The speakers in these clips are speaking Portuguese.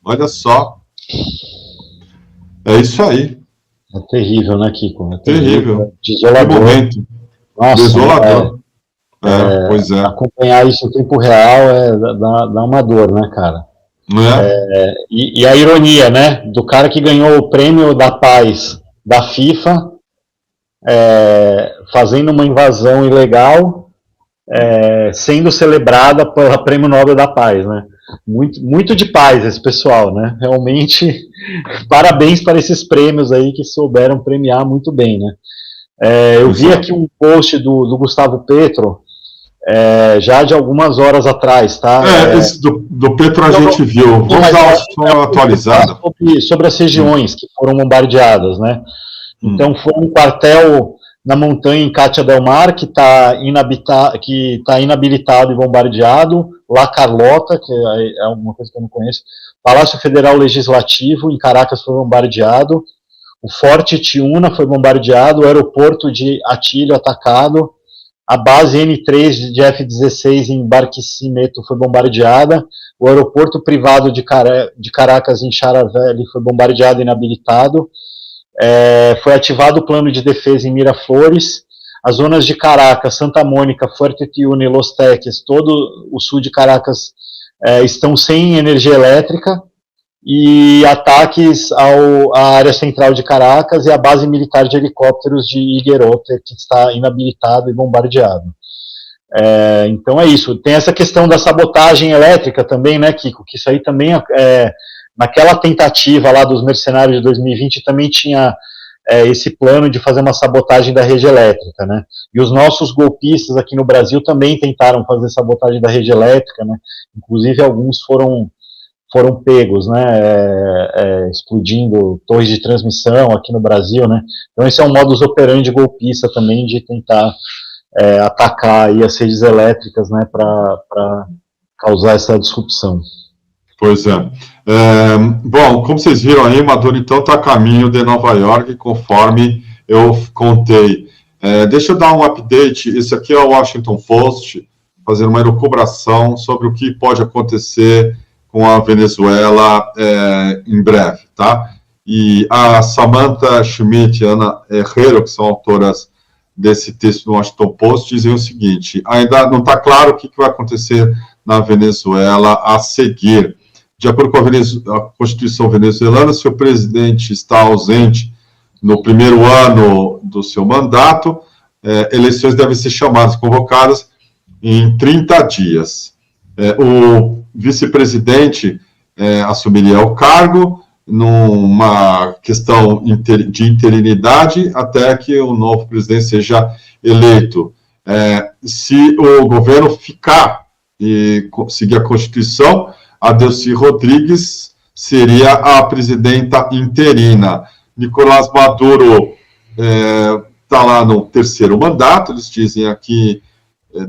Olha só. É isso aí. É terrível, né, Kiko? É terrível. Desolador. Que momento. Nossa, desolador. Pois é. Acompanhar isso em tempo real dá uma dor, né, cara? E a ironia, né, do cara que ganhou o prêmio da paz da FIFA, fazendo uma invasão ilegal, sendo celebrada pelo Prêmio Nobel da Paz, né? Muito de paz esse pessoal, né? Realmente, parabéns para esses prêmios aí que souberam premiar muito bem, né? Eu vi aqui um post do Gustavo Petro, já de algumas horas atrás, tá? Esse do Petro a gente viu. Vamos dar uma atualizada. Sobre as regiões que foram bombardeadas, né? Então, foi um quartel na montanha em Cátia del Mar, que está inabilitado e bombardeado. La Carlota, que é uma coisa que eu não conheço. Palácio Federal Legislativo, em Caracas, foi bombardeado. O Forte Tiúna foi bombardeado. O aeroporto de Atilho atacado. A base N3 de F-16 em Barquisimeto foi bombardeada. O aeroporto privado de Caracas, em Charavelli, foi bombardeado e inabilitado. Foi ativado o plano de defesa em Miraflores. As zonas de Caracas, Santa Mônica, Fuerte Tiuna e Los Teques, todo o sul de Caracas estão sem energia elétrica, e ataques à área central de Caracas e à base militar de helicópteros de Higuerote, que está inabilitado e bombardeado. Então é isso. Tem essa questão da sabotagem elétrica também, né, Kiko? Que isso aí também naquela tentativa lá dos mercenários de 2020 também tinha esse plano de fazer uma sabotagem da rede elétrica, né? E os nossos golpistas aqui no Brasil também tentaram fazer sabotagem da rede elétrica, né? Inclusive alguns foram pegos, né? Explodindo torres de transmissão aqui no Brasil, né? Então esse é um modus operandi golpista também, de tentar atacar aí as redes elétricas, né? Para causar essa disrupção. Pois é. Bom, como vocês viram aí, Maduro então está a caminho de Nova York, conforme eu contei. Deixa eu dar um update. Esse aqui é o Washington Post, fazendo uma elucubração sobre o que pode acontecer com a Venezuela em breve, tá? E a Samantha Schmidt e Ana Herrero, que são autoras desse texto no Washington Post, dizem o seguinte: ainda não está claro o que vai acontecer na Venezuela a seguir. De acordo com a Constituição venezuelana, se o presidente está ausente no primeiro ano do seu mandato, eleições devem ser convocadas em 30 dias. O vice-presidente assumiria o cargo numa questão de interinidade até que o novo presidente seja eleito. Se o governo ficar e seguir a Constituição, a Delcy Rodrigues seria a presidenta interina. Nicolás Maduro está lá no terceiro mandato, eles dizem aqui,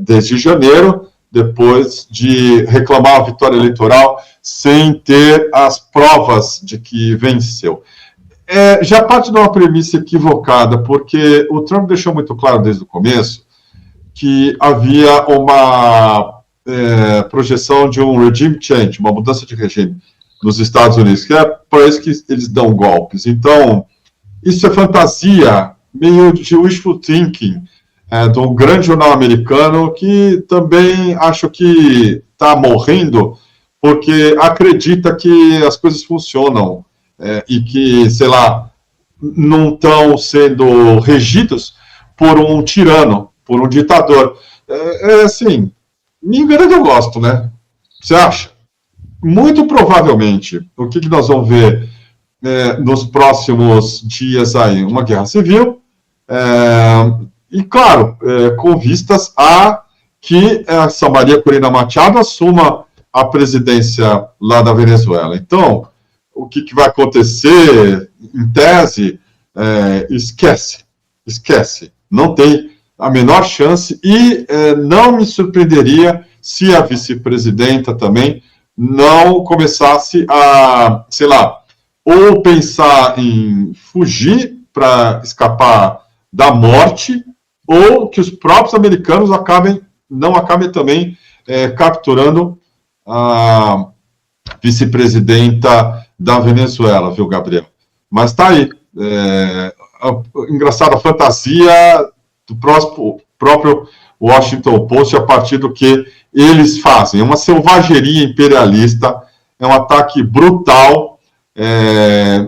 desde janeiro, depois de reclamar a vitória eleitoral sem ter as provas de que venceu. Já parte de uma premissa equivocada, porque o Trump deixou muito claro desde o começo que havia uma projeção de um regime change, uma mudança de regime nos Estados Unidos, que é para isso que eles dão golpes. Então, isso é fantasia, meio de wishful thinking, de um grande jornal americano que também acho que está morrendo porque acredita que as coisas funcionam e que, sei lá, não estão sendo regidos por um tirano, por um ditador. Assim, nem verdade eu gosto, né? Você acha? Muito provavelmente, o que nós vamos ver nos próximos dias aí? Uma guerra civil, e claro, com vistas a que essa Maria Corina Machado assuma a presidência lá da Venezuela. Então, o que vai acontecer, em tese, esquece. Não tem a menor chance, e não me surpreenderia se a vice-presidenta também não começasse a, sei lá, ou pensar em fugir para escapar da morte, ou que os próprios americanos não acabem também capturando a vice-presidenta da Venezuela, viu, Gabriel? Mas tá aí. Engraçada fantasia do próprio Washington Post a partir do que eles fazem. É uma selvageria imperialista, é um ataque brutal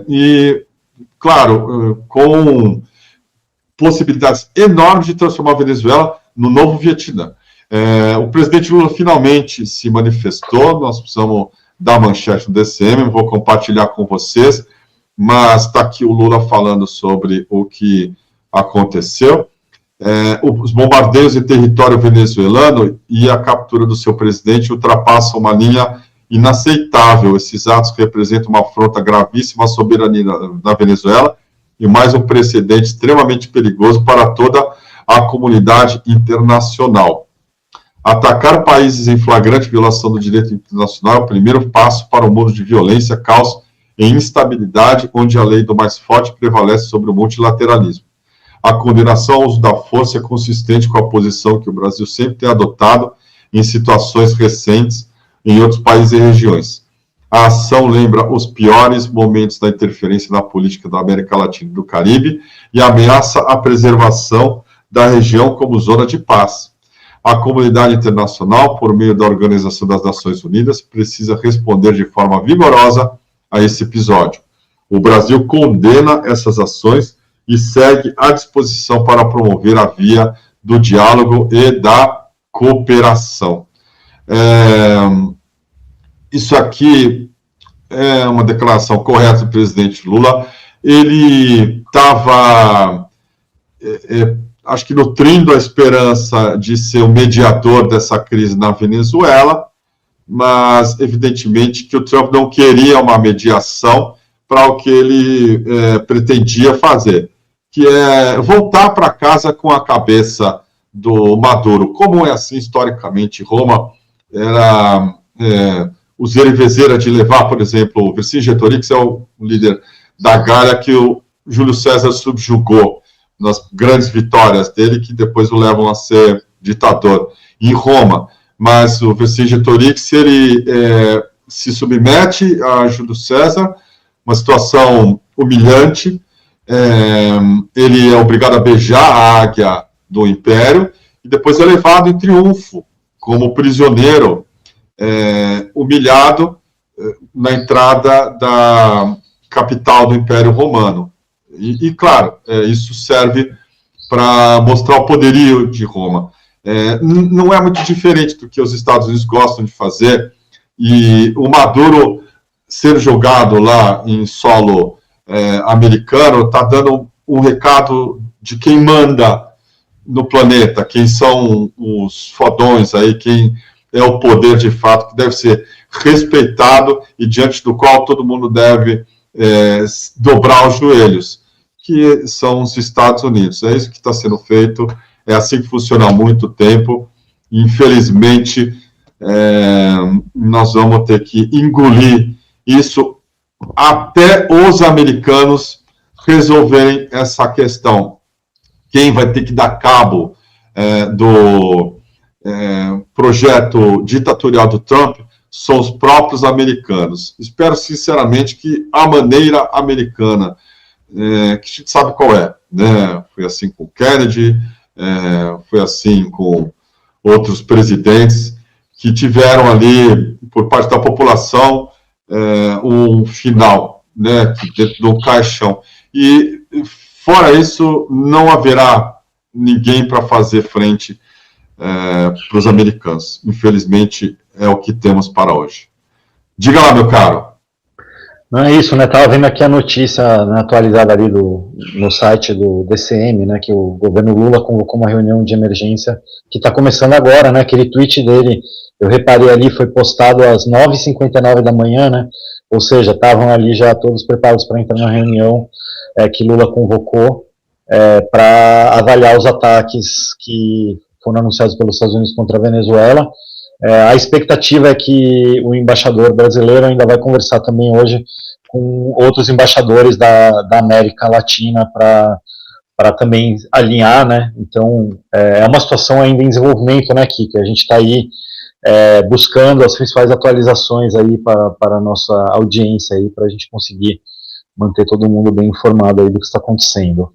e, claro, com possibilidades enormes de transformar a Venezuela no novo Vietnã. O presidente Lula finalmente se manifestou, nós precisamos dar manchete no DCM, vou compartilhar com vocês, mas está aqui o Lula falando sobre o que aconteceu. Os bombardeios em território venezuelano e a captura do seu presidente ultrapassam uma linha inaceitável. Esses atos representam uma afronta gravíssima à soberania da Venezuela e mais um precedente extremamente perigoso para toda a comunidade internacional. Atacar países em flagrante violação do direito internacional é o primeiro passo para um mundo de violência, caos e instabilidade, onde a lei do mais forte prevalece sobre o multilateralismo. A condenação ao uso da força é consistente com a posição que o Brasil sempre tem adotado em situações recentes em outros países e regiões. A ação lembra os piores momentos da interferência na política da América Latina e do Caribe e ameaça a preservação da região como zona de paz. A comunidade internacional, por meio da Organização das Nações Unidas, precisa responder de forma vigorosa a esse episódio. O Brasil condena essas ações e segue à disposição para promover a via do diálogo e da cooperação. Isso aqui é uma declaração correta do presidente Lula. Ele estava, acho que nutrindo a esperança de ser o mediador dessa crise na Venezuela, mas evidentemente que o Trump não queria uma mediação para o que ele pretendia fazer, que é voltar para casa com a cabeça do Maduro. Como é assim, historicamente, Roma era useira de levar, por exemplo, o Vercingetorix é o líder da Gália que o Júlio César subjugou nas grandes vitórias dele, que depois o levam a ser ditador em Roma. Mas o Vercingetorix, ele se submete a Júlio César, uma situação humilhante, ele é obrigado a beijar a águia do Império, e depois é levado em triunfo, como prisioneiro, humilhado, na entrada da capital do Império Romano. E claro, isso serve para mostrar o poderio de Roma. Não é muito diferente do que os Estados Unidos gostam de fazer, e o Maduro ser jogado lá em solo americano está dando um recado de quem manda no planeta, quem são os fodões aí, quem é o poder de fato, que deve ser respeitado e diante do qual todo mundo deve dobrar os joelhos, que são os Estados Unidos. É isso que está sendo feito, é assim que funciona há muito tempo. Infelizmente, nós vamos ter que engolir isso até os americanos resolverem essa questão. Quem vai ter que dar cabo do projeto ditatorial do Trump são os próprios americanos. Espero sinceramente que a maneira americana, que a gente sabe qual é, né? Foi assim com Kennedy, foi assim com outros presidentes que tiveram ali, por parte da população, um final, né, dentro do caixão. E, fora isso, não haverá ninguém para fazer frente para os americanos. Infelizmente, é o que temos para hoje. Diga lá, meu caro. Não é isso, né? Estava vendo aqui a notícia, né, atualizada ali no site do DCM, né, que o governo Lula convocou uma reunião de emergência que está começando agora, né? Aquele tweet dele, eu reparei ali, foi postado às 9h59 da manhã, né? Ou seja, estavam ali já todos preparados para entrar na reunião que Lula convocou para avaliar os ataques que foram anunciados pelos Estados Unidos contra a Venezuela. A expectativa é que o embaixador brasileiro ainda vai conversar também hoje com outros embaixadores da América Latina para também alinhar, né? Então, é uma situação ainda em desenvolvimento, né, Kika? A gente está aí buscando as principais atualizações aí para a nossa audiência aí, para a gente conseguir manter todo mundo bem informado aí do que está acontecendo.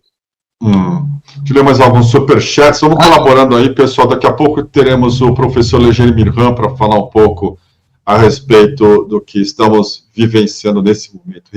Deixa eu ler mais alguns superchats. Vamos colaborando aí, pessoal. Daqui a pouco teremos o professor Legene Mirham para falar um pouco a respeito do que estamos vivenciando nesse momento.